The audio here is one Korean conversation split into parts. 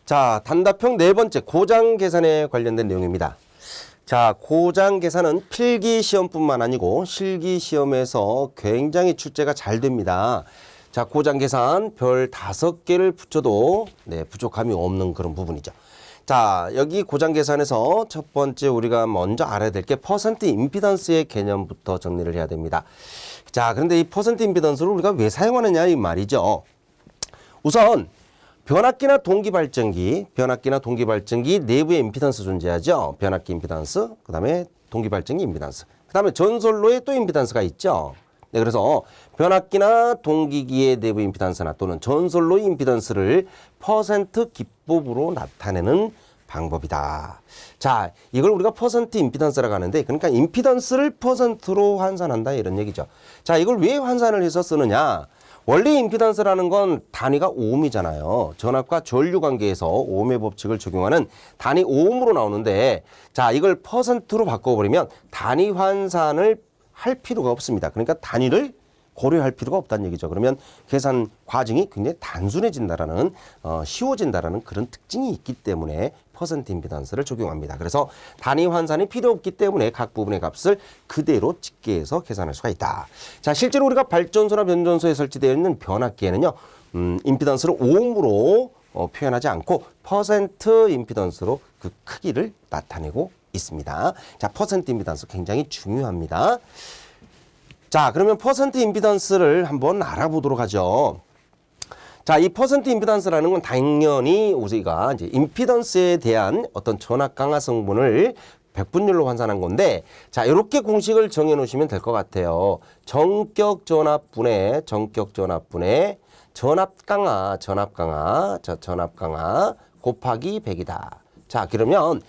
자, 단답형 네 번째 고장 계산에 관련된 내용입니다. 자, 고장 계산은 필기 시험뿐만 아니고 실기 시험에서 굉장히 출제가 잘 됩니다. 자, 고장 계산 별 5개를 붙여도 부족함이 없는 그런 부분이죠. 자, 여기 고장 계산에서 첫 번째 우리가 먼저 알아야 될 게 퍼센트 임피던스의 개념부터 정리를 해야 됩니다. 자, 그런데 이 퍼센트 임피던스를 우리가 왜 사용하느냐 이 말이죠. 우선 변압기나 동기발전기 내부에 임피던스 존재하죠. 변압기 임피던스, 그 다음에 동기발전기 임피던스, 그 다음에 전솔로에 또 임피던스가 있죠. 네, 그래서 변압기나 동기기의 내부 임피던스나 또는 전솔로의 임피던스를 퍼센트 기법으로 나타내는 방법이다. 자, 이걸 우리가 퍼센트 임피던스라고 하는데, 그러니까 임피던스를 퍼센트로 환산한다 이런 얘기죠. 자, 이걸 왜 환산을 해서 쓰느냐? 원래 임피던스라는 건 단위가 오음이잖아요. 전압과 전류 관계에서 오음의 법칙을 적용하는 단위 오음으로 나오는데, 자, 이걸 퍼센트로 바꿔버리면 단위 환산을 할 필요가 없습니다. 그러니까 단위를 고려할 필요가 없다는 얘기죠. 그러면 계산 과정이 굉장히 단순해진다라는, 쉬워진다라는 그런 특징이 있기 때문에 퍼센트 임피던스를 적용합니다. 그래서 단위 환산이 필요 없기 때문에 각 부분의 값을 그대로 집계해서 계산할 수가 있다. 자, 실제로 우리가 발전소나 변전소에 설치되어 있는 변압기에는요, 임피던스를 오음으로 표현하지 않고 퍼센트 임피던스로 그 크기를 나타내고 있습니다. 자, 퍼센트 임피던스 굉장히 중요합니다. 자, 그러면 퍼센트 임피던스를 한번 알아보도록 하죠. 자, 이 퍼센트 임피던스라는 건 당연히 우리가 이제 임피던스에 대한 어떤 전압 강화 성분을 백분율로 환산한 건데, 자, 이렇게 공식을 정해 놓으시면 될 것 같아요. 전격 전압분의 전압 강화 곱하기 100이다. 자, 그러면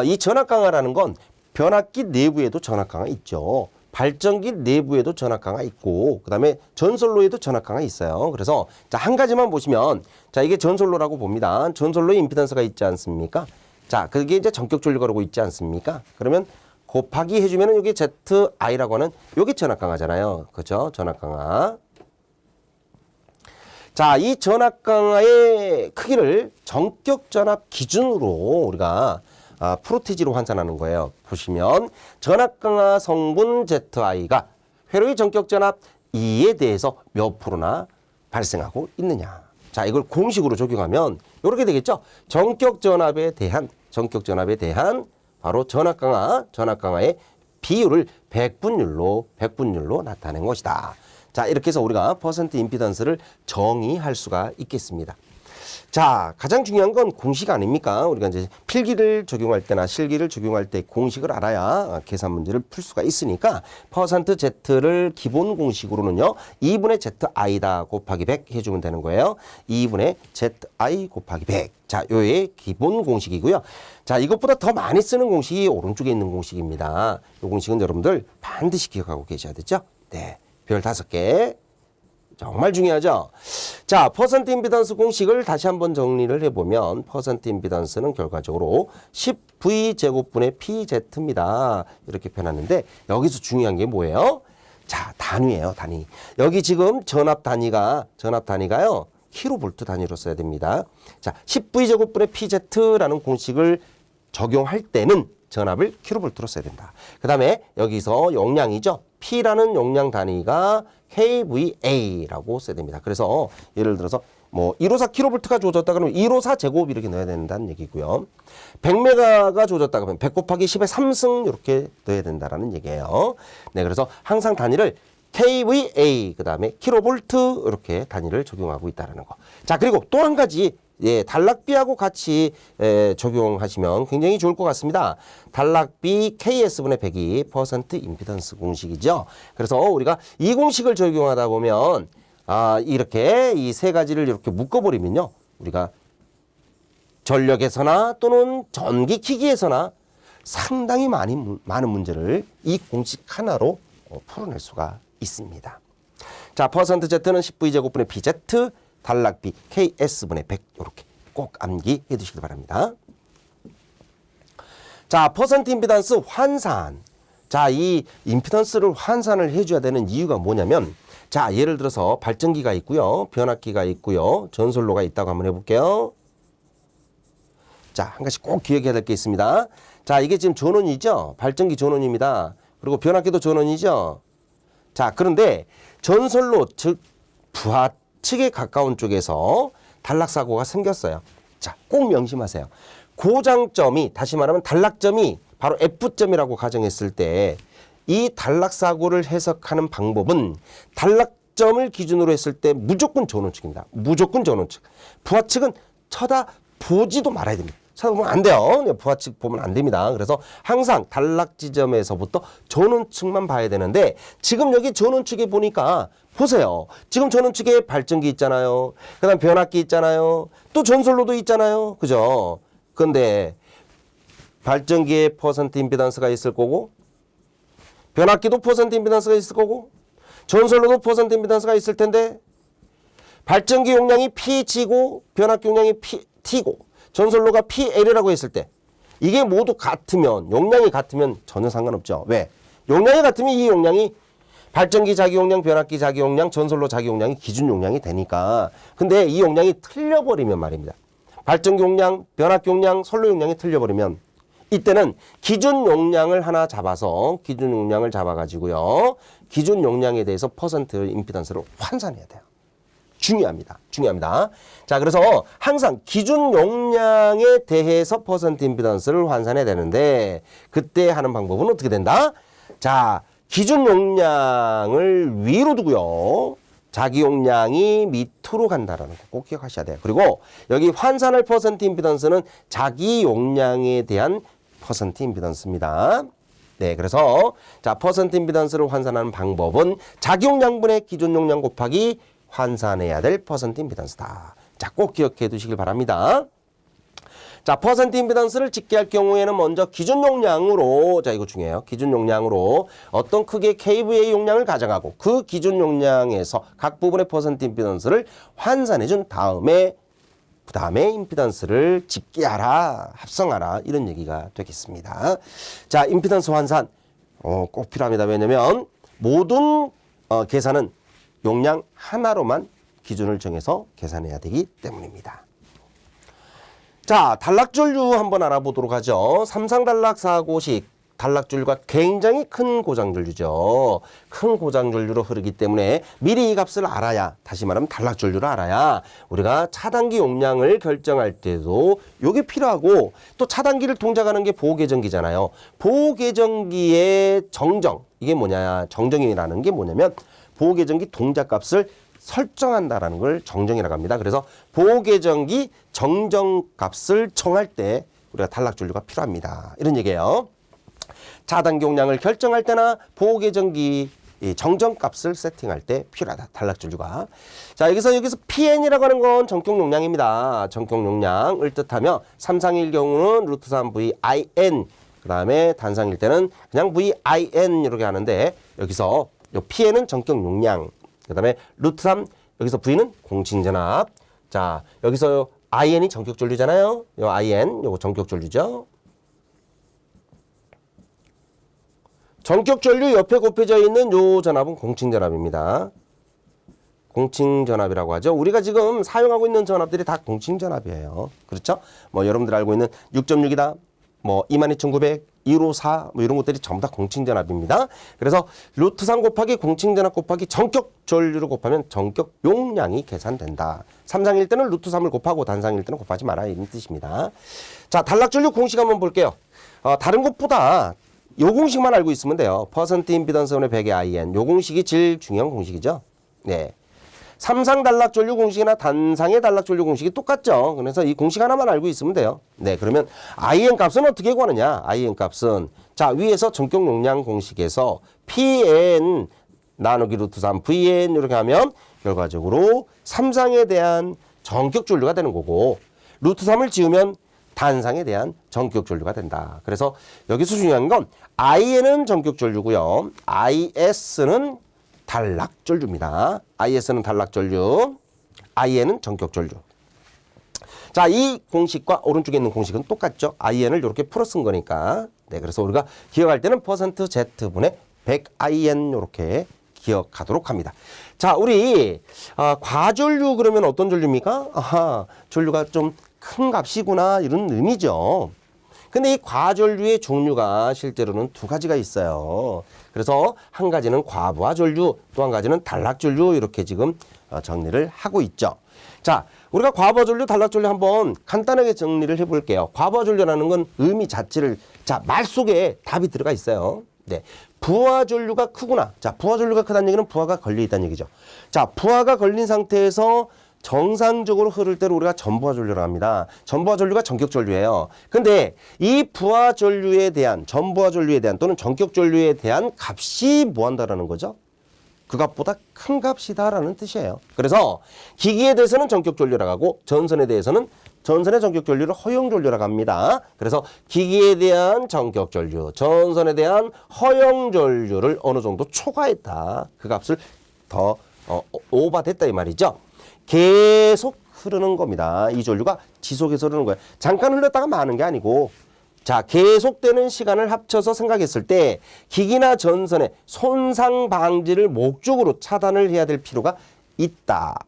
이 전압 강화라는 건 변압기 내부에도 전압 강화 있죠. 발전기 내부에도 전압 강화 있고, 그 다음에 전솔로에도 전압 강화 있어요. 그래서 자, 한 가지만 보시면, 자, 이게 전솔로라고 봅니다. 전솔로에 임피던스가 있지 않습니까? 자, 그게 이제 전격 전류가 그러고 있지 않습니까? 그러면 곱하기 해주면은 여기 ZI라고 하는 여기 전압 강화잖아요. 그렇죠? 전압 강화. 자, 이 전압 강화의 크기를 전격 전압 기준으로 우리가 프로티지로 환산하는 거예요. 보시면 전압 강화 성분 ZI가 회로의 전격 전압 E에 대해서 몇 프로나 발생하고 있느냐. 자, 이걸 공식으로 적용하면 이렇게 되겠죠. 전격 전압에 대한 바로 전압 강화의 비율을 백분율로 나타낸 것이다. 자, 이렇게 해서 우리가 퍼센트 임피던스를 정의할 수가 있겠습니다. 자, 가장 중요한 건 공식 아닙니까? 우리가 이제 필기를 적용할 때나 실기를 적용할 때 공식을 알아야 계산 문제를 풀 수가 있으니까 퍼센트 Z를 기본 공식으로는요, 2분의 ZI다 곱하기 100 해주면 되는 거예요. 2분의 ZI 곱하기 100. 자, 요의 기본 공식이고요. 자, 이것보다 더 많이 쓰는 공식이 오른쪽에 있는 공식입니다. 이 공식은 여러분들 반드시 기억하고 계셔야 되죠? 네. 별 5개. 정말 중요하죠. 자, 퍼센트 임피던스 공식을 다시 한번 정리를 해보면 퍼센트 임피던스는 결과적으로 10V 제곱분의 PZ입니다. 이렇게 표현하는데 여기서 중요한 게 뭐예요? 자, 단위예요, 단위. 여기 지금 전압 단위가요. 킬로볼트 단위로 써야 됩니다. 자, 10V 제곱분의 PZ라는 공식을 적용할 때는 전압을 킬로볼트로 써야 된다. 그 다음에 여기서 용량이죠. P라는 용량 단위가 kVA라고 써야 됩니다. 그래서 예를 들어서 뭐 154 킬로볼트가 주어졌다 그러면 154 제곱 이렇게 넣어야 된다는 얘기고요. 100메가가 주어졌다 그러면 100 곱하기 10의 3승 이렇게 넣어야 된다라는 얘기예요. 네, 그래서 항상 단위를 kVA 그다음에 킬로볼트 이렇게 단위를 적용하고 있다라는 거. 자, 그리고 또 한 가지 단락비하고 같이 적용하시면 굉장히 좋을 것 같습니다. 단락비 KS분의 100이 퍼센트 임피던스 공식이죠. 그래서 우리가 이 공식을 적용하다 보면 이렇게 이 세 가지를 이렇게 묶어버리면요, 우리가 전력에서나 또는 전기기기에서나 상당히 많은 문제를 이 공식 하나로 풀어낼 수가 있습니다. 자, 퍼센트 Z는 10V제곱분의 PZ, 단락비 KS분의 100 이렇게 꼭 암기해 두시기 바랍니다. 자, 퍼센트 임피던스 환산. 자, 이 임피던스를 환산을 해줘야 되는 이유가 뭐냐면, 자, 예를 들어서 발전기가 있고요, 변압기가 있고요, 전솔로가 있다고 한번 해볼게요. 자, 한 가지 꼭 기억해야 될 게 있습니다. 자, 이게 지금 전원이죠? 발전기 전원입니다. 그리고 변압기도 전원이죠? 자, 그런데 전솔로, 즉 부하 측에 가까운 쪽에서 단락사고가 생겼어요. 자, 꼭 명심하세요. 고장점이, 다시 말하면 단락점이 바로 F점이라고 가정했을 때 이 단락사고를 해석하는 방법은 단락점을 기준으로 했을 때 무조건 전원측입니다. 무조건 전원측. 부하측은 쳐다보지도 말아야 됩니다. 쳐다보면 안 돼요. 부하측 보면 안 됩니다. 그래서 항상 단락 지점에서부터 전원측만 봐야 되는데, 지금 여기 전원측에 보니까 보세요. 지금 전원측에 발전기 있잖아요. 그 다음 변압기 있잖아요. 또 전솔로도 있잖아요. 그죠? 근데 발전기에 퍼센트 임피던스가 있을 거고, 변압기도 퍼센트 임피던스가 있을 거고, 전솔로도 퍼센트 임피던스가 있을 텐데, 발전기 용량이 Pg고 변압기 용량이 T고 전솔로가 PL이라고 했을 때 이게 모두 같으면, 용량이 같으면 전혀 상관없죠. 왜? 용량이 같으면 이 용량이 발전기 자기 용량, 변압기 자기 용량, 전솔로 자기 용량이 기준 용량이 되니까. 근데 이 용량이 틀려버리면 말입니다. 발전기 용량, 변압기 용량, 솔로 용량이 틀려버리면 이때는 기준 용량을 하나 잡아서, 기준 용량을 잡아가지고요, 기준 용량에 대해서 퍼센트 임피던스를 환산해야 돼요. 중요합니다. 중요합니다. 자, 그래서 항상 기준 용량에 대해서 퍼센트 임피던스를 환산해야 되는데, 그때 하는 방법은 어떻게 된다? 자, 기준 용량을 위로 두고요, 자기 용량이 밑으로 간다라는 거 꼭 기억하셔야 돼요. 그리고 여기 환산할 퍼센트 임피던스는 자기 용량에 대한 퍼센트 임피던스입니다. 네, 그래서 자, 퍼센트 임피던스를 환산하는 방법은 자기 용량분의 기준 용량 곱하기 환산해야 될 퍼센트 임피던스다. 자, 꼭 기억해 두시길 바랍니다. 자, 퍼센트 임피던스를 집계할 경우에는 먼저 기준 용량으로, 자, 이거 중요해요. 기준 용량으로 어떤 크기의 KVA 용량을 가져가고 그 기준 용량에서 각 부분의 퍼센트 임피던스를 환산해 준 다음에 그 다음에 임피던스를 집계하라, 합성하라, 이런 얘기가 되겠습니다. 자, 임피던스 환산 꼭 필요합니다. 왜냐면 모든 계산은 용량 하나로만 기준을 정해서 계산해야 되기 때문입니다. 자, 단락전류 한번 알아보도록 하죠. 삼상단락 사고식 단락전류가 굉장히 큰 고장전류죠. 큰 고장전류로 흐르기 때문에 미리 이 값을 알아야, 다시 말하면 단락전류를 알아야 우리가 차단기 용량을 결정할 때도 이게 필요하고, 또 차단기를 동작하는 게 보호계정기잖아요. 보호계정기의 정정, 이게 뭐냐, 정정이라는 게 뭐냐면 보호계정기 동작값을 설정한다라는 걸 정정이라고 합니다. 그래서 보호계정기 정정값을 정할 때 우리가 단락전류가 필요합니다. 이런 얘기예요. 차단기 용량을 결정할 때나 보호계정기 정정값을 세팅할 때 필요하다, 단락전류가. 자, 여기서 PN이라고 하는 건 전격 용량입니다. 전격 용량을 뜻하며 삼상일 경우는 루트 3 VIN, 그 다음에 단상일 때는 그냥 VIN 이렇게 하는데, 여기서 요 PN은 전격 용량, 그 다음에 루트 3, 여기서 V는 공칭전압. 자, 여기서 IN이 전격 전류잖아요. 요 IN, 요거 전격 전류죠. 전격 전류 옆에 곱해져 있는 요 전압은 공칭전압입니다. 공칭전압이라고 하죠. 우리가 지금 사용하고 있는 전압들이 다 공칭전압이에요. 그렇죠? 뭐 여러분들 알고 있는 6.6이다, 뭐 22,900, 154, 뭐 이런 것들이 전부 다 공칭전압입니다. 그래서 루트 3 곱하기 공칭전압 곱하기 전격 전류를 곱하면 전격 용량이 계산된다. 삼상일 때는 루트 3을 곱하고 단상일 때는 곱하지 마라, 이런 뜻입니다. 자, 단락전류 공식 한번 볼게요. 다른 것보다 요 공식만 알고 있으면 돼요. 퍼센트 임피던스분의 100의 IN. 요 공식이 제일 중요한 공식이죠. 네. 삼상 단락전류 공식이나 단상의 단락전류 공식이 똑같죠. 그래서 이 공식 하나만 알고 있으면 돼요. 네, 그러면 IN 값은 어떻게 구하느냐? IN 값은, 자, 위에서 전격 용량 공식에서 PN 나누기 루트 3 VN 이렇게 하면 결과적으로 삼상에 대한 전격 전류가 되는 거고, 루트 3을 지우면 단상에 대한 전격 전류가 된다. 그래서 여기서 중요한 건 IN은 전격 전류고요, IS는 단락 전류입니다. IS는 단락 전류, IN은 전격 전류. 자, 이 공식과 오른쪽에 있는 공식은 똑같죠. IN을 이렇게 풀어 쓴 거니까. 네, 그래서 우리가 기억할 때는 %Z분의 100IN 이렇게 기억하도록 합니다. 자, 우리 과전류 그러면 어떤 전류입니까? 아하, 전류가 좀 큰 값이구나 이런 의미죠. 근데 이 과전류의 종류가 실제로는 두 가지가 있어요. 그래서 한 가지는 과부하 전류, 또 한 가지는 단락 전류 이렇게 지금 정리를 하고 있죠. 자, 우리가 과부하 전류, 단락 전류 한번 간단하게 정리를 해볼게요. 과부하 전류라는 건 의미 자체를 자, 말 속에 답이 들어가 있어요. 네, 부하 전류가 크구나. 자, 부하 전류가 크다는 얘기는 부하가 걸려 있다는 얘기죠. 자, 부하가 걸린 상태에서 정상적으로 흐를 때를 우리가 전부하 전류라고 합니다. 전부하 전류가 전격 전류예요. 근데 이 부하 전류에 대한 전부하 전류에 대한 또는 전격 전류에 대한 값이 뭐 한다라는 거죠? 그 값보다 큰 값이다라는 뜻이에요. 그래서 기기에 대해서는 전격 전류라고 하고 전선에 대해서는 전선의 전격 전류를 허용 전류라고 합니다. 그래서 기기에 대한 전격 전류, 전선에 대한 허용 전류를 어느 정도 초과했다. 그 값을 더 오버됐다 이 말이죠. 계속 흐르는 겁니다. 이 전류가 지속해서 흐르는 거예요. 잠깐 흘렀다가 마는 게 아니고 자, 계속되는 시간을 합쳐서 생각했을 때 기기나 전선의 손상 방지를 목적으로 차단을 해야 될 필요가 있다.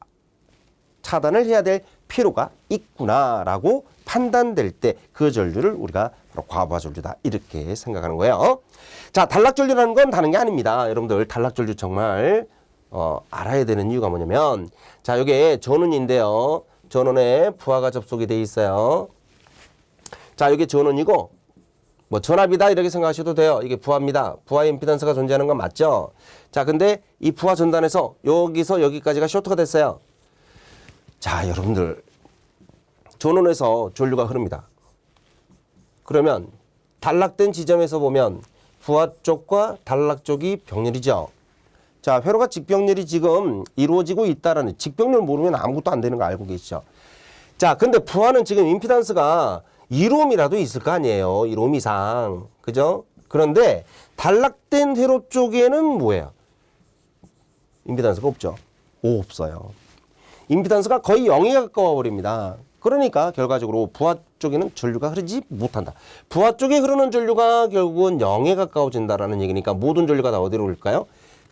차단을 해야 될 필요가 있구나라고 판단될 때 그 전류를 우리가 바로 과부하 전류다 이렇게 생각하는 거예요. 자, 단락 전류라는 건 다른 게 아닙니다. 여러분들 단락 전류 정말 알아야 되는 이유가 뭐냐면 자, 여기에 전원인데요. 전원에 부하가 접속이 돼 있어요. 자, 여기 전원이고 뭐 전압이다 이렇게 생각하셔도 돼요. 이게 부하입니다. 부하 임피던스가 존재하는 건 맞죠? 자, 근데 이 부하 전단에서 여기서 여기까지가 쇼트가 됐어요. 자, 여러분들 전원에서 전류가 흐릅니다. 그러면 단락된 지점에서 보면 부하 쪽과 단락 쪽이 병렬이죠. 자, 회로가 직병렬이 지금 이루어지고 있다라는 직병렬 모르면 아무것도 안 되는 거 알고 계시죠? 자, 근데 부하는 지금 임피던스가 1옴이라도 있을 거 아니에요. 1옴 이상. 그죠? 그런데 단락된 회로 쪽에는 뭐예요? 임피던스가 없죠. 없어요. 임피던스가 거의 0에 가까워 버립니다. 그러니까 결과적으로 부하 쪽에는 전류가 흐르지 못한다. 부하 쪽에 흐르는 전류가 결국은 0에 가까워진다라는 얘기니까 모든 전류가 다 어디로 흐를까요?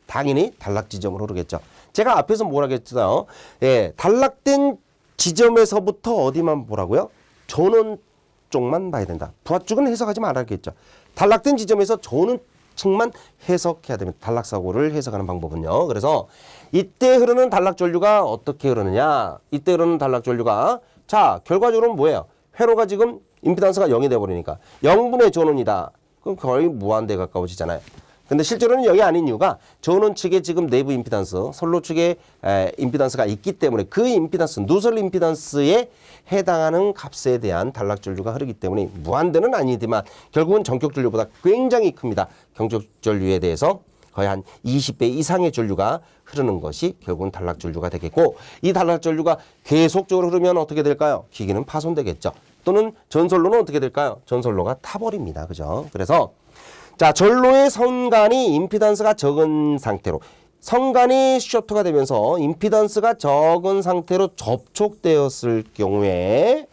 당연히 단락 지점으로 흐르겠죠. 제가 앞에서 뭐라고 했어요? 예, 단락된 지점에서부터 어디만 보라고요? 전원 쪽만 봐야 된다. 부하 쪽은 해석하지 말아야겠죠. 단락된 지점에서 전원 측만 해석해야 됩니다. 단락 사고를 해석하는 방법은요. 그래서 이때 흐르는 단락 전류가 어떻게 흐르느냐? 이때 흐르는 단락 전류가 자, 결과적으로는 뭐예요? 회로가 지금 임피던스가 0이 돼 버리니까 0분의 전원이다. 그럼 거의 무한대에 가까워지잖아요. 근데 실제로는 0이 아닌 이유가 전원 측에 지금 내부 임피던스, 선로 측에 임피던스가 있기 때문에 그 임피던스, 누설 임피던스에 해당하는 값에 대한 단락 전류가 흐르기 때문에 무한대는 아니지만 결국은 전격 전류보다 굉장히 큽니다. 경적 전류에 대해서 거의 한 20배 이상의 전류가 흐르는 것이 결국은 단락 전류가 되겠고 이 단락 전류가 계속적으로 흐르면 어떻게 될까요? 기기는 파손되겠죠. 또는 전선로는 어떻게 될까요? 전선로가 타버립니다. 그죠? 그래서 자, 전로의 선간이 임피던스가 적은 상태로 선간이 쇼트가 되면서 임피던스가 적은 상태로 접촉되었을 경우에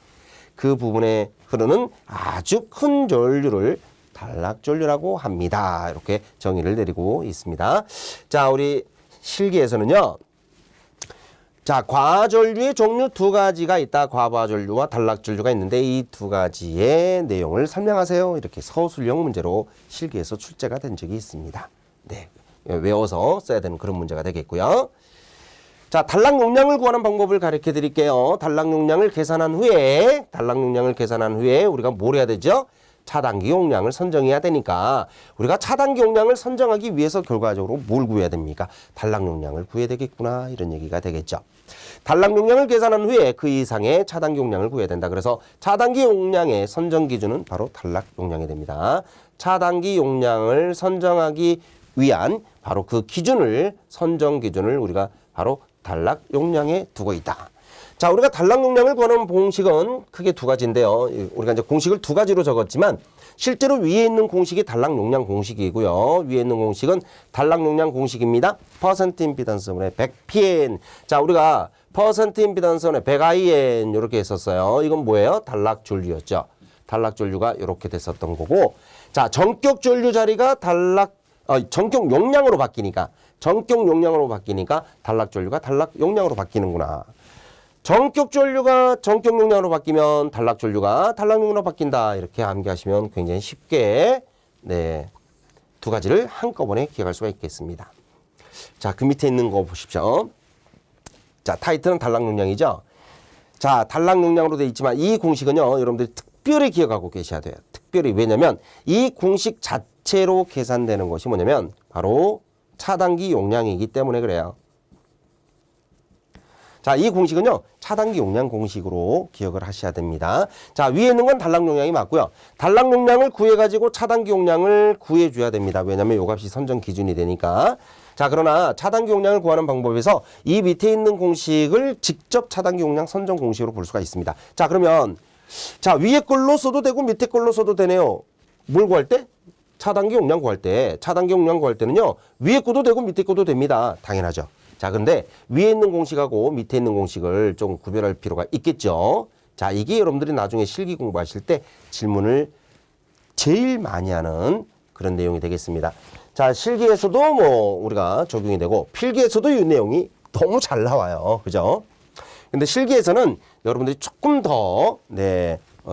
그 부분에 흐르는 아주 큰 전류를 단락 전류라고 합니다. 이렇게 정의를 내리고 있습니다. 자, 우리 실기에서는요. 자, 과전류의 종류 두 가지가 있다. 과부하 전류와 단락 전류가 있는데 이 두 가지의 내용을 설명하세요. 이렇게 서술형 문제로 실기에서 출제가 된 적이 있습니다. 네, 외워서 써야 되는 그런 문제가 되겠고요. 자, 단락 용량을 구하는 방법을 가르쳐 드릴게요. 단락 용량을 계산한 후에 우리가 뭘 해야 되죠? 차단기 용량을 선정해야 되니까 우리가 차단기 용량을 선정하기 위해서 결과적으로 뭘 구해야 됩니까? 단락 용량을 구해야 되겠구나 이런 얘기가 되겠죠. 단락 용량을 계산한 후에 그 이상의 차단기 용량을 구해야 된다. 그래서 차단기 용량의 선정 기준은 바로 단락 용량이 됩니다. 차단기 용량을 선정하기 위한 바로 그 기준을 선정 기준을 우리가 바로 단락 용량에 두고 있다. 자, 우리가 단락 용량을 구하는 공식은 크게 두 가지인데요. 우리가 이제 공식을 두 가지로 적었지만 실제로 위에 있는 공식이 단락 용량 공식이고요. 위에 있는 공식은 단락 용량 공식입니다. 퍼센트 임피던스분의 100pn. 자, 우리가 퍼센트 임피던스분의 100in 이렇게 했었어요. 이건 뭐예요? 단락 전류였죠. 단락 전류가 이렇게 됐었던 거고, 자, 전격 전류 자리가 전격 용량으로 바뀌니까 단락 전류가 단락 용량으로 바뀌는구나. 전격 전류가 전격 용량으로 바뀌면 단락 전류가 단락 용량으로 바뀐다. 이렇게 암기하시면 굉장히 쉽게 두 가지를 한꺼번에 기억할 수가 있겠습니다. 자, 그 밑에 있는 거 보십시오. 자, 타이틀은 단락 용량이죠. 자, 단락 용량으로 되어 있지만 이 공식은요, 여러분들이 특별히 기억하고 계셔야 돼요. 특별히. 왜냐면 이 공식 자체로 계산되는 것이 뭐냐면 바로 차단기 용량이기 때문에 그래요. 자, 이 공식은요, 차단기 용량 공식으로 기억을 하셔야 됩니다. 자, 위에 있는 건 단락 용량이 맞고요. 단락 용량을 구해가지고 차단기 용량을 구해줘야 됩니다. 왜냐면 요 값이 선정 기준이 되니까. 자, 그러나 차단기 용량을 구하는 방법에서 이 밑에 있는 공식을 직접 차단기 용량 선정 공식으로 볼 수가 있습니다. 자, 그러면 자, 위에 걸로 써도 되고 밑에 걸로 써도 되네요. 뭘 구할 때? 차단기 용량 구할 때. 차단기 용량 구할 때는요, 위에 거도 되고 밑에 거도 됩니다. 당연하죠. 자, 근데 위에 있는 공식하고 밑에 있는 공식을 좀 구별할 필요가 있겠죠. 자, 이게 여러분들이 나중에 실기 공부하실 때 질문을 제일 많이 하는 그런 내용이 되겠습니다. 자, 실기에서도 뭐 우리가 적용이 되고 필기에서도 이 내용이 너무 잘 나와요. 그죠? 근데 실기에서는 여러분들이 조금 더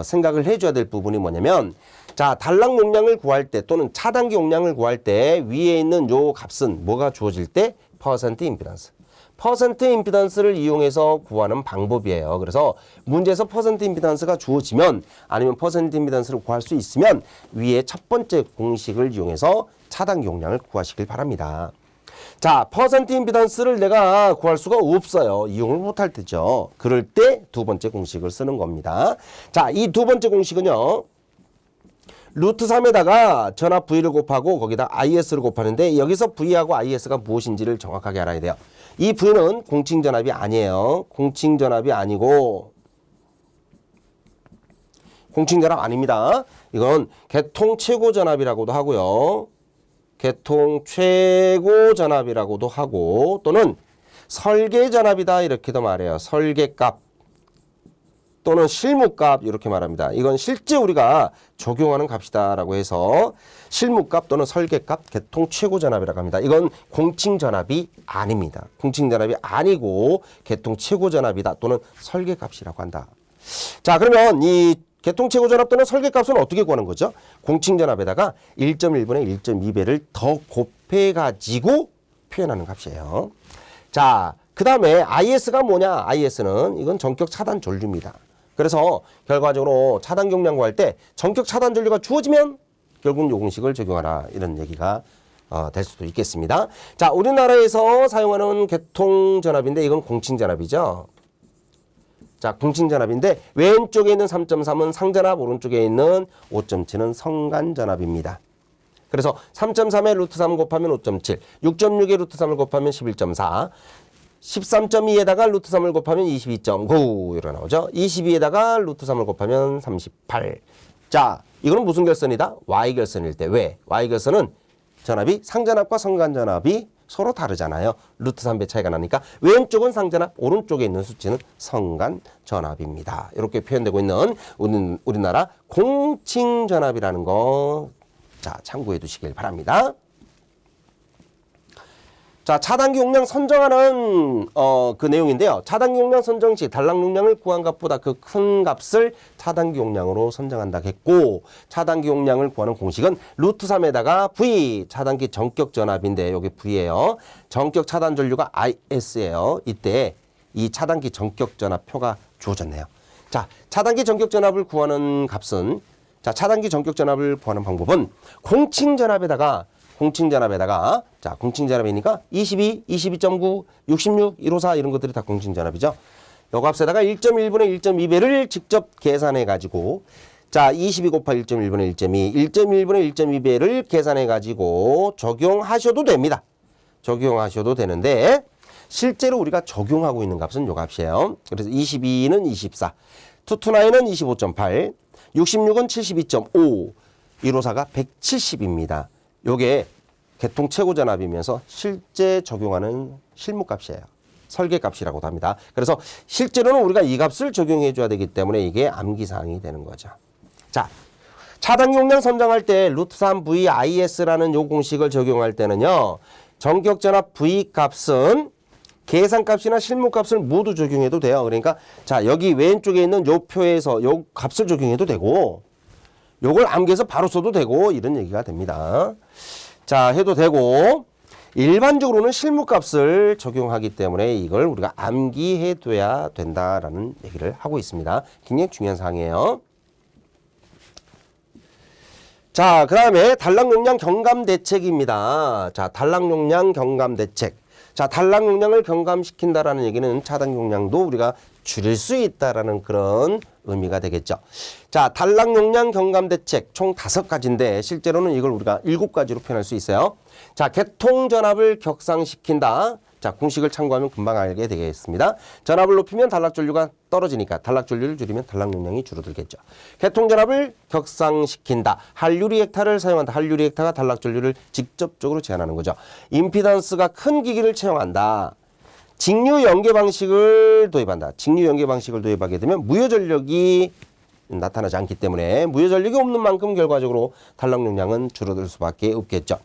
생각을 해줘야 될 부분이 뭐냐면, 자, 단락 용량을 구할 때 또는 차단기 용량을 구할 때 위에 있는 요 값은 뭐가 주어질 때? 퍼센트 임피던스. 퍼센트 임피던스를 이용해서 구하는 방법이에요. 그래서 문제에서 퍼센트 임피던스가 주어지면, 아니면 퍼센트 임피던스를 구할 수 있으면 위에 첫 번째 공식을 이용해서 차단기 용량을 구하시길 바랍니다. 자, 퍼센트 임피던스를 내가 구할 수가 없어요. 이용을 못할 때죠. 그럴 때 두 번째 공식을 쓰는 겁니다. 자, 이 두 번째 공식은요, 루트 3에다가 전압 V를 곱하고 거기다 IS를 곱하는데, 여기서 V하고 IS가 무엇인지를 정확하게 알아야 돼요. 이 V는 공칭전압이 아니에요. 공칭전압이 아니고, 공칭전압 아닙니다. 이건 개통 최고전압이라고도 하고요. 개통 최고전압이라고도 하고, 또는 설계전압이다 이렇게도 말해요. 설계값 또는 실무값 이렇게 말합니다. 이건 실제 우리가 적용하는 값이다라고 해서 실무값 또는 설계값, 개통 최고전압이라고 합니다. 이건 공칭전압이 아닙니다. 공칭전압이 아니고 개통 최고전압이다 또는 설계값이라고 한다. 자, 그러면 이 개통 최고전압 또는 설계값은 어떻게 구하는 거죠? 공칭전압에다가 1.1분의 1.2배를 더 곱해가지고 표현하는 값이에요. 자, 그 다음에 IS가 뭐냐? IS는 이건 전격 차단 전류입니다. 그래서 결과적으로 차단 용량 구할 때 전격 차단 전류가 주어지면 결국은 요 공식을 적용하라, 이런 얘기가 될 수도 있겠습니다. 자, 우리나라에서 사용하는 개통 전압인데 이건 공칭전압이죠. 자, 공칭전압인데 왼쪽에 있는 3.3은 상전압, 오른쪽에 있는 5.7은 성간전압입니다. 그래서 3.3에 루트 3 곱하면 5.7, 6.6에 루트 3을 곱하면 11.4, 13.2에다가 루트 3을 곱하면 22.9 이렇게 나오죠. 22에다가 루트 3을 곱하면 38. 자, 이거는 무슨 결선이다? Y결선일 때. 왜? Y결선은 전압이 상전압과 성간전압이 서로 다르잖아요. 루트 3배 차이가 나니까 왼쪽은 상전압, 오른쪽에 있는 수치는 성간전압입니다. 이렇게 표현되고 있는 우리나라 공칭전압이라는 거, 자, 참고해 두시길 바랍니다. 자, 차단기 용량 선정하는 그 내용인데요. 차단기 용량 선정 시 단락 용량을 구한 값보다 그 큰 값을 차단기 용량으로 선정한다 했고, 차단기 용량을 구하는 공식은 루트 3에다가 V, 차단기 전격 전압인데 여기 V예요. 전격 차단 전류가 IS예요. 이때 이 차단기 전격 전압 표가 주어졌네요. 자, 차단기 전격 전압을 구하는 값은, 자, 차단기 전격 전압을 구하는 방법은 공칭전압에다가 자, 공칭전압이니까 22, 22.9, 66, 154 이런 것들이 다 공칭전압이죠. 요 값에다가 1.1분의 1.2배를 직접 계산해 가지고, 자, 22 곱하 1.1분의 1.2, 1.1분의 1.2배를 계산해 가지고 적용하셔도 됩니다. 적용하셔도 되는데, 실제로 우리가 적용하고 있는 값은 요 값이에요. 그래서 22는 24, 229는 25.8, 66은 72.5, 154가 170입니다. 요게 개통 최고 전압이면서 실제 적용하는 실무값이에요. 설계값이라고도 합니다. 그래서 실제로는 우리가 이 값을 적용해 줘야 되기 때문에 이게 암기사항이 되는 거죠. 자, 차단 용량 선정할 때 루트 3 VIS라는 요 공식을 적용할 때는요. 전격 전압 V 값은 계산값이나 실무값을 모두 적용해도 돼요. 그러니까 자, 여기 왼쪽에 있는 요 표에서 요 값을 적용해도 되고 요걸 암기해서 바로 써도 되고 이런 얘기가 됩니다. 자, 해도 되고 일반적으로는 실무값을 적용하기 때문에 이걸 우리가 암기해둬야 된다라는 얘기를 하고 있습니다. 굉장히 중요한 사항이에요. 자, 그 다음에 단락 용량 경감 대책입니다. 자, 단락 용량 경감 대책. 자, 단락 용량을 경감시킨다라는 얘기는 차단 용량도 우리가 줄일 수 있다라는 그런 의미가 되겠죠. 자, 단락 용량 경감 대책 총 5가지인데 실제로는 이걸 우리가 7가지로 표현할 수 있어요. 자, 개통 전압을 격상시킨다. 자, 공식을 참고하면 금방 알게 되겠습니다. 전압을 높이면 단락 전류가 떨어지니까 단락 전류를 줄이면 단락 용량이 줄어들겠죠. 개통 전압을 격상시킨다. 한류 리액터를 사용한다. 한류 리액터가 단락 전류를 직접적으로 제한하는 거죠. 임피던스가 큰 기기를 채용한다. 직류 연계 방식을 도입한다. 직류 연계 방식을 도입하게 되면 무효 전력이 나타나지 않기 때문에 무효 전력이 없는 만큼 결과적으로 단락 용량은 줄어들 수밖에 없겠죠.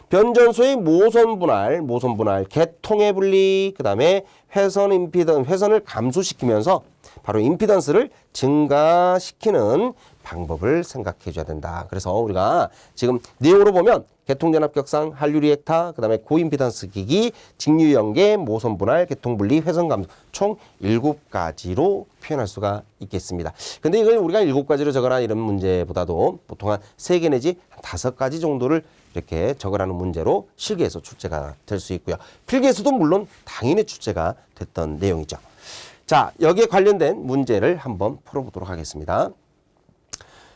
변전소의 모선 분할, 개통의 분리, 그 다음에 회선을 감소시키면서 바로 임피던스를 증가시키는 방법을 생각해 줘야 된다. 그래서 우리가 지금 내용으로 보면 개통전압 격상, 한류 리액터, 그 다음에 고임피던스 기기, 직류 연계, 모선 분할, 개통 분리, 회선 감소 총 7가지로 표현할 수가 있겠습니다. 근데 이걸 우리가 7가지로 적어라 이런 문제보다도 보통 한 3개 내지 5가지 정도를 이렇게 적으라는 문제로 실기에서 출제가 될 수 있고요. 필기에서도 물론 당연히 출제가 됐던 내용이죠. 자, 여기에 관련된 문제를 한번 풀어보도록 하겠습니다.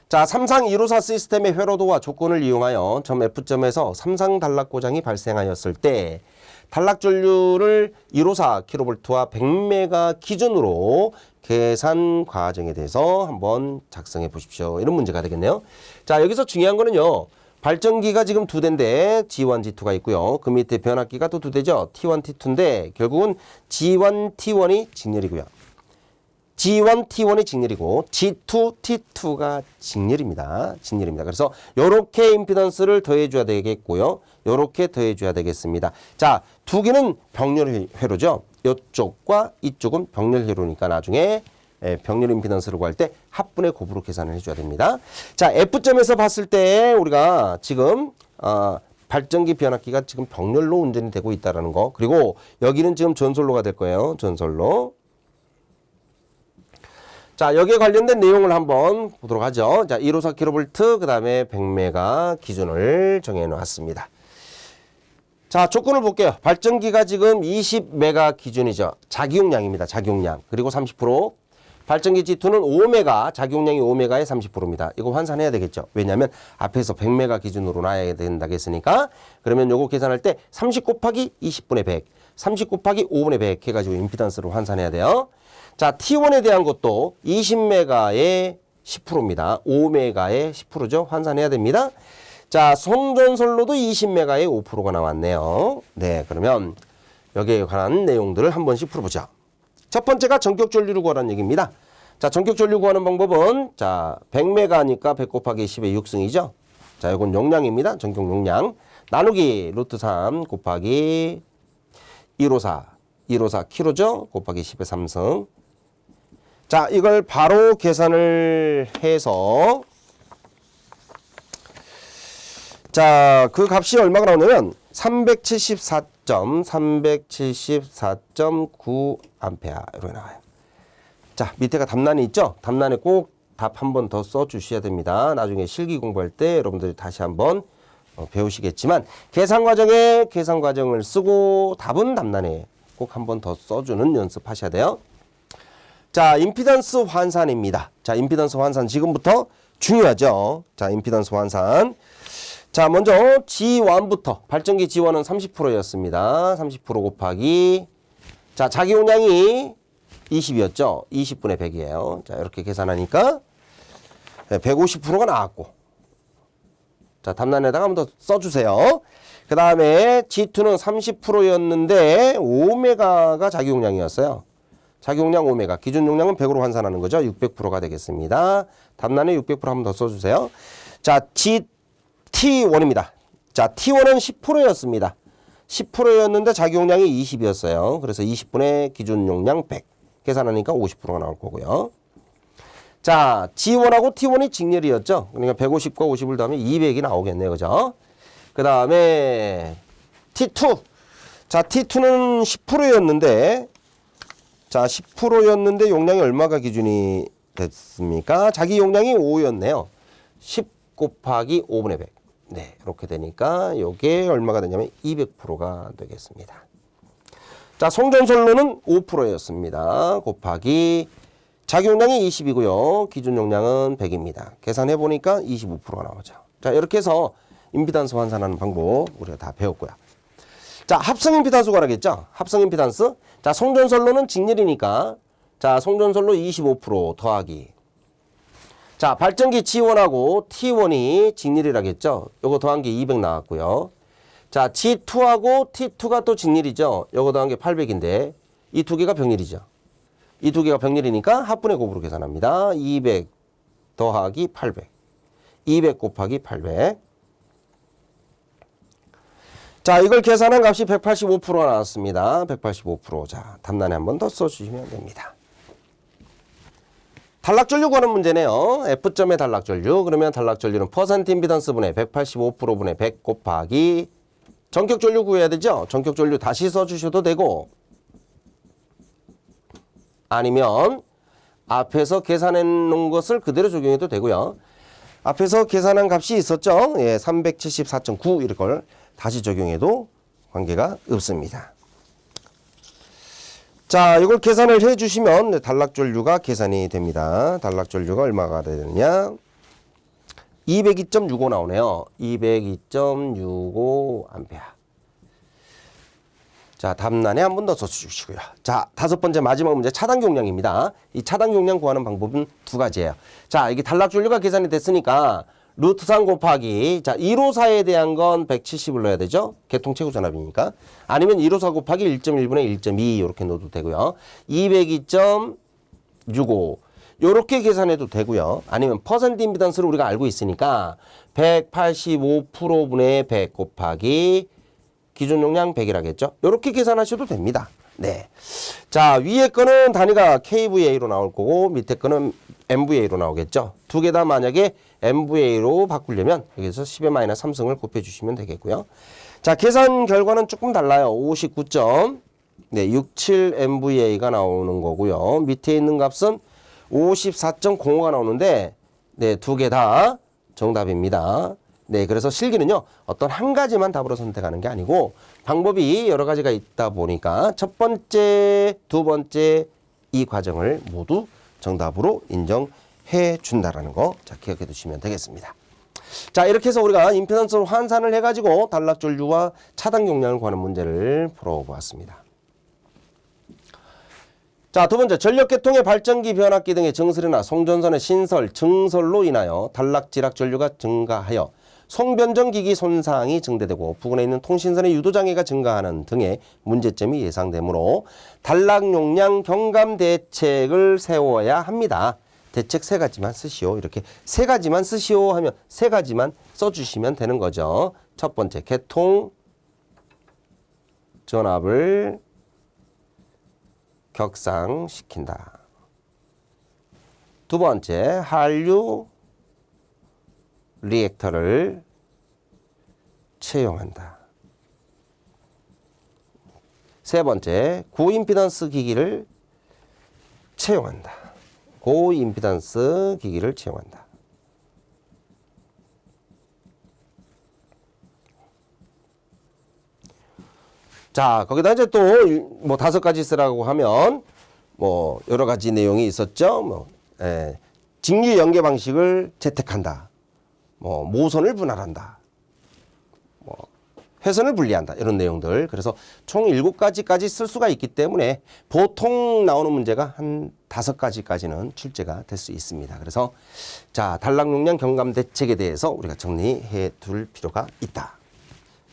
자, 삼상 154 시스템의 회로도와 조건을 이용하여 점 F점에서 삼상 단락 고장이 발생하였을 때 단락 전류를 154kV와 100메가 기준으로 계산 과정에 대해서 한번 작성해 보십시오. 이런 문제가 되겠네요. 자, 여기서 중요한 거는요. 발전기가 지금 2대인데 G1, G2가 있고요. 그 밑에 변압기가 또 2대죠. T1, T2인데 결국은 G1, T1이 직렬이고요. G1, T1이 직렬이고 G2, T2가 직렬입니다. 그래서 이렇게 임피던스를 더해줘야 되겠고요. 이렇게 더해줘야 되겠습니다. 자, 2개는 병렬 회로죠. 이쪽과 이쪽은 병렬 회로니까 나중에 병렬 임피던스를 구할 때 합분의 곱으로 계산을 해줘야 됩니다. 자, F점에서 봤을 때 우리가 지금 발전기 변압기가 지금 병렬로 운전이 되고 있다는 거. 그리고 여기는 지금 전솔로가 될 거예요. 전솔로. 자, 여기에 관련된 내용을 한번 보도록 하죠. 자, 154kV, 그 다음에 100메가 기준을 정해 놓았습니다. 자, 조건을 볼게요. 발전기가 지금 20메가 기준이죠. 자기용량입니다. 자기용량. 그리고 30%. 발전기 G2는 5메가, 자기용량이 5메가의 30%입니다. 이거 환산해야 되겠죠. 왜냐하면 앞에서 100메가 기준으로 놔야 된다고 했으니까. 그러면 요거 계산할 때 30 곱하기 20분의 100, 30 곱하기 5분의 100 해가지고 임피던스로 환산해야 돼요. 자, T1에 대한 것도 20메가의 10%입니다. 5메가의 10%죠. 환산해야 됩니다. 자, 송전솔로도 20메가의 5%가 나왔네요. 네, 그러면 여기에 관한 내용들을 한 번씩 풀어보자. 첫 번째가 전격 전류를 구하라는 얘기입니다. 자, 전격 전류 구하는 방법은 자, 100메가니까 100 곱하기 10의 6승이죠. 자, 이건 용량입니다. 전격 용량. 나누기 루트 3 곱하기 154 킬로죠. 곱하기 10의 3승. 자, 이걸 바로 계산을 해서 자, 그 값이 얼마가 나오냐면 374.9 암페어로 나와요. 자, 밑에가 답란이 있죠? 답란에 꼭 답 한 번 더 써 주셔야 됩니다. 나중에 실기 공부할 때 여러분들이 다시 한번 배우시겠지만 계산 과정을 쓰고 답은 답란에 꼭 한 번 더 써주는 연습하셔야 돼요. 자, 임피던스 환산입니다. 자, 임피던스 환산 지금부터 중요하죠. 자, 임피던스 환산. 자, 먼저 G1부터 발전기 G1은 30%였습니다. 30% 곱하기 자, 자기 용량이 20이었죠. 20분의 100이에요. 자, 이렇게 계산하니까 150%가 나왔고. 자, 답란에다가 한번 더 써주세요. 그 다음에 G2는 30%였는데 5메가가 자기 용량이었어요. 자기 용량 5메가. 기준 용량은 100으로 환산하는 거죠. 600%가 되겠습니다. 답란에 600% 한번 더 써주세요. 자, T1입니다. 자, T1은 10%였습니다. 10%였는데 자기 용량이 20이었어요. 그래서 20분의 기준 용량 100. 계산하니까 50%가 나올 거고요. 자, G1하고 T1이 직렬이었죠. 그러니까 150과 50을 더하면 200이 나오겠네요. 그죠? 그 다음에 T2. 자, T2는 10%였는데 자, 10%였는데 용량이 얼마가 기준이 됐습니까? 자기 용량이 5였네요. 10 곱하기 5분의 100. 네, 이렇게 되니까 이게 얼마가 되냐면 200%가 되겠습니다. 자, 송전솔로는 5%였습니다. 곱하기 자기 용량이 20이고요. 기준 용량은 100입니다. 계산해 보니까 25%가 나오죠. 자, 이렇게 해서 임피던스 환산하는 방법 우리가 다 배웠고요. 자, 합성 임피던스 구하라겠죠? 합성 임피던스. 자, 송전솔로는 직렬이니까 자, 송전솔로 25% 더하기. 자, 발전기 G1하고 T1이 직렬이라겠죠? 요거 더한 게 200 나왔고요. 자, G2하고 T2가 또 직렬이죠? 요거 더한 게 800인데 이 두 개가 병렬이죠. 이 두 개가 병렬이니까 합분의 곱으로 계산합니다. 200 더하기 800. 200 곱하기 800. 자, 이걸 계산한 값이 185%가 나왔습니다. 185%. 자, 답란에 한 번 더 써주시면 됩니다. 단락전류 구하는 문제네요. F점의 단락전류. 그러면 단락전류는 퍼센트 임피던스 분의 185% 분의 100 곱하기 전격전류 구해야 되죠. 전격전류 다시 써주셔도 되고 아니면 앞에서 계산해 놓은 것을 그대로 적용해도 되고요. 앞에서 계산한 값이 있었죠. 예, 374.9 이걸 다시 적용해도 관계가 없습니다. 자, 이걸 계산을 해 주시면 단락전류가 계산이 됩니다. 단락전류가 얼마가 되느냐? 202.65 나오네요. 202.65 암페어. 자, 답란에 한 번 더 써주시고요. 자, 다섯 번째 마지막 문제 차단 용량입니다. 이 차단 용량 구하는 방법은 두 가지예요. 자, 이게 단락전류가 계산이 됐으니까 루트 3 곱하기 자 154에 대한 건 170을 넣어야 되죠. 계통 최고 전압이니까. 아니면 154 곱하기 1.1분의 1.2 이렇게 넣어도 되고요. 202.65 요렇게 계산해도 되고요. 아니면 퍼센트 임피던스를 우리가 알고 있으니까 185%분의 100 곱하기 기준 용량 100이라겠죠. 요렇게 계산하셔도 됩니다. 네. 자, 위에 거는 단위가 KVA로 나올 거고 밑에 거는 MVA로 나오겠죠. 두 개 다 만약에 MVA로 바꾸려면 여기서 10의 마이너스 3승을 곱해주시면 되겠고요. 자, 계산 결과는 조금 달라요. 59.67 MVA가 나오는 거고요. 밑에 있는 값은 54.05가 나오는데 네, 두 개 다 정답입니다. 네, 그래서 실기는요, 어떤 한 가지만 답으로 선택하는 게 아니고 방법이 여러 가지가 있다 보니까 첫 번째, 두 번째 이 과정을 모두 정답으로 인정해 준다라는 거, 자, 기억해 두시면 되겠습니다. 자, 이렇게 해서 우리가 임피던스 환산을 해가지고 단락전류와 차단 용량을 구하는 문제를 풀어보았습니다. 자, 두 번째, 전력계통의 발전기 변압기 등의 증설이나 송전선의 신설, 증설로 인하여 단락지락 전류가 증가하여 송변전기기 손상이 증대되고 부근에 있는 통신선의 유도장애가 증가하는 등의 문제점이 예상되므로 단락용량 경감 대책을 세워야 합니다. 대책 세 가지만 쓰시오. 이렇게 세 가지만 쓰시오 하면 세 가지만 써주시면 되는 거죠. 첫 번째, 계통 전압을 격상시킨다. 두 번째, 한류 리액터를 채용한다. 세 번째, 고임피던스 기기를 채용한다. 고임피던스 기기를 채용한다. 자, 거기다 이제 또 뭐 5가지 쓰라고 하면 뭐 여러 가지 내용이 있었죠. 직류 연계 방식을 채택한다. 모선을 분할한다. 회선을 분리한다. 이런 내용들. 그래서 총 7가지까지 쓸 수가 있기 때문에 보통 나오는 문제가 한 5가지까지는 출제가 될 수 있습니다. 그래서 자, 단락 용량 경감 대책에 대해서 우리가 정리해 둘 필요가 있다.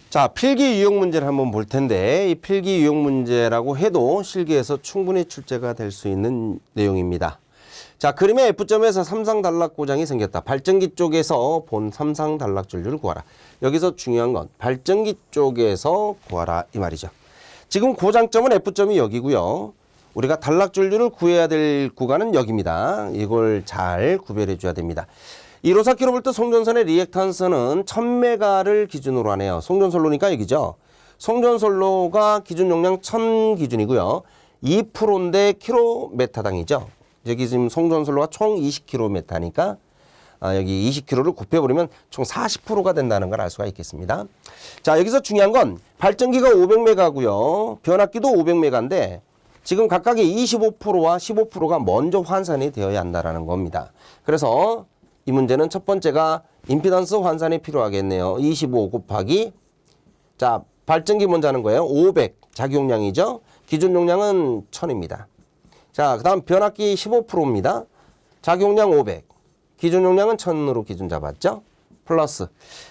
자, 필기 유형 문제를 한번 볼 텐데 이 필기 유형 문제라고 해도 실기에서 충분히 출제가 될 수 있는 내용입니다. 자, 그림의 F점에서 삼상 단락 고장이 생겼다. 발전기 쪽에서 본 삼상 단락 전류를 구하라. 여기서 중요한 건 발전기 쪽에서 구하라 이 말이죠. 지금 고장점은 F점이 여기고요. 우리가 단락 전류를 구해야 될 구간은 여기입니다. 이걸 잘 구별해 줘야 됩니다. 154kV 송전선의 리액탄스는 1000메가를 기준으로 하네요. 송전선로니까 여기죠. 송전선로가 기준 용량 1000 기준이고요. 2%인데 킬로메타당이죠. 여기 지금 송전선로가 총 20km니까 여기 20km를 곱해버리면 총 40%가 된다는 걸 알 수가 있겠습니다. 자, 여기서 중요한 건 발전기가 500메가고요. 변압기도 500메가인데 지금 각각의 25%와 15%가 먼저 환산이 되어야 한다는 겁니다. 그래서 이 문제는 첫 번째가 임피던스 환산이 필요하겠네요. 25 곱하기 자, 발전기 먼저 하는 거예요. 500 자기 용량이죠. 기준 용량은 1000입니다. 자, 그 다음 변압기 15%입니다. 자기 용량 500. 기준 용량은 1000으로 기준 잡았죠. 플러스.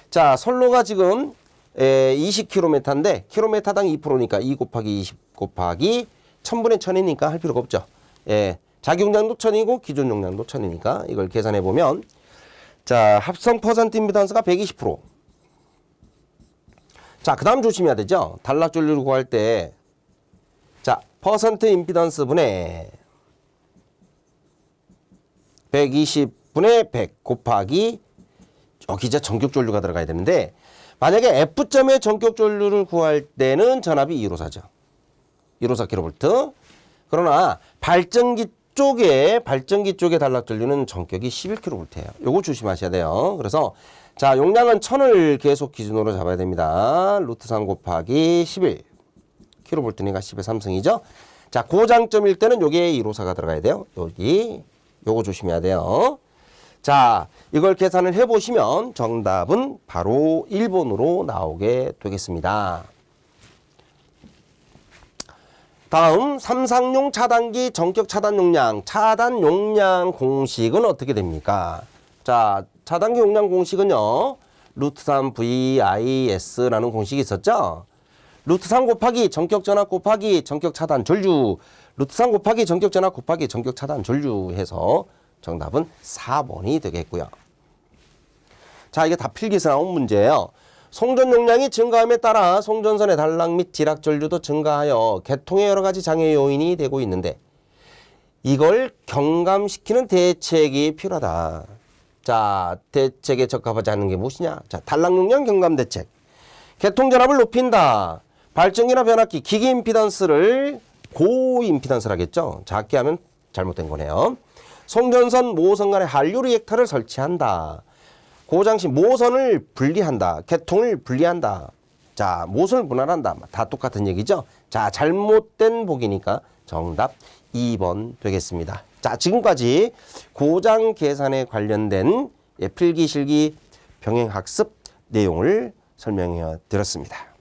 자, 선로가 지금 20km인데 킬로미터당 2%니까 2 곱하기 20 곱하기 1000분의 1000이니까 할 필요가 없죠. 예. 자기 용량도 1000이고 기준 용량도 1000이니까 이걸 계산해 보면 자, 합성 퍼센트 임피던스가 120%. 자, 그 다음 조심해야 되죠. 단락 전류를 구할 때 자, 퍼센트 임피던스 분의 120분의 100 곱하기 여기 이제 전격 전류가 들어가야 되는데 만약에 F점의 전격 전류를 구할 때는 전압이 154죠. 154kV. 그러나 발전기 쪽에 단락 전류는 전격이 11kV예요. 요거 조심하셔야 돼요. 그래서 자, 용량은 1000을 계속 기준으로 잡아야 됩니다. 루트 3 곱하기 11. kV니까 10의 3승이죠. 자, 고장점일 때는 여기에 154가 들어가야 돼요. 여기 요거 조심해야 돼요. 자, 이걸 계산을 해보시면 정답은 바로 1번으로 나오게 되겠습니다. 다음 삼상용 차단기 전격 차단 용량, 차단 용량 공식은 어떻게 됩니까? 자, 차단기 용량 공식은요. 루트 3 VIS라는 공식이 있었죠. 루트 3 곱하기 전격 전압 곱하기 전격 차단 전류, 루트 3 곱하기 전격 전압 곱하기 전격 차단 전류 해서 정답은 4번이 되겠고요. 자, 이게 다 필기에서 나온 문제예요. 송전 용량이 증가함에 따라 송전선의 단락 및 지락 전류도 증가하여 개통의 여러 가지 장애 요인이 되고 있는데 이걸 경감시키는 대책이 필요하다. 자, 대책에 적합하지 않는 게 무엇이냐? 자, 단락 용량 경감 대책. 개통 전압을 높인다. 발전기나 변압기, 기기 임피던스를 고임피던스를 하겠죠. 작게 하면 잘못된 거네요. 송전선 모선 간에 한류 리액터를 설치한다. 고장시 모선을 분리한다. 개통을 분리한다. 자, 모선을 분할한다. 다 똑같은 얘기죠. 자, 잘못된 보기니까 정답 2번 되겠습니다. 자, 지금까지 고장 계산에 관련된 필기, 실기, 병행학습 내용을 설명해 드렸습니다.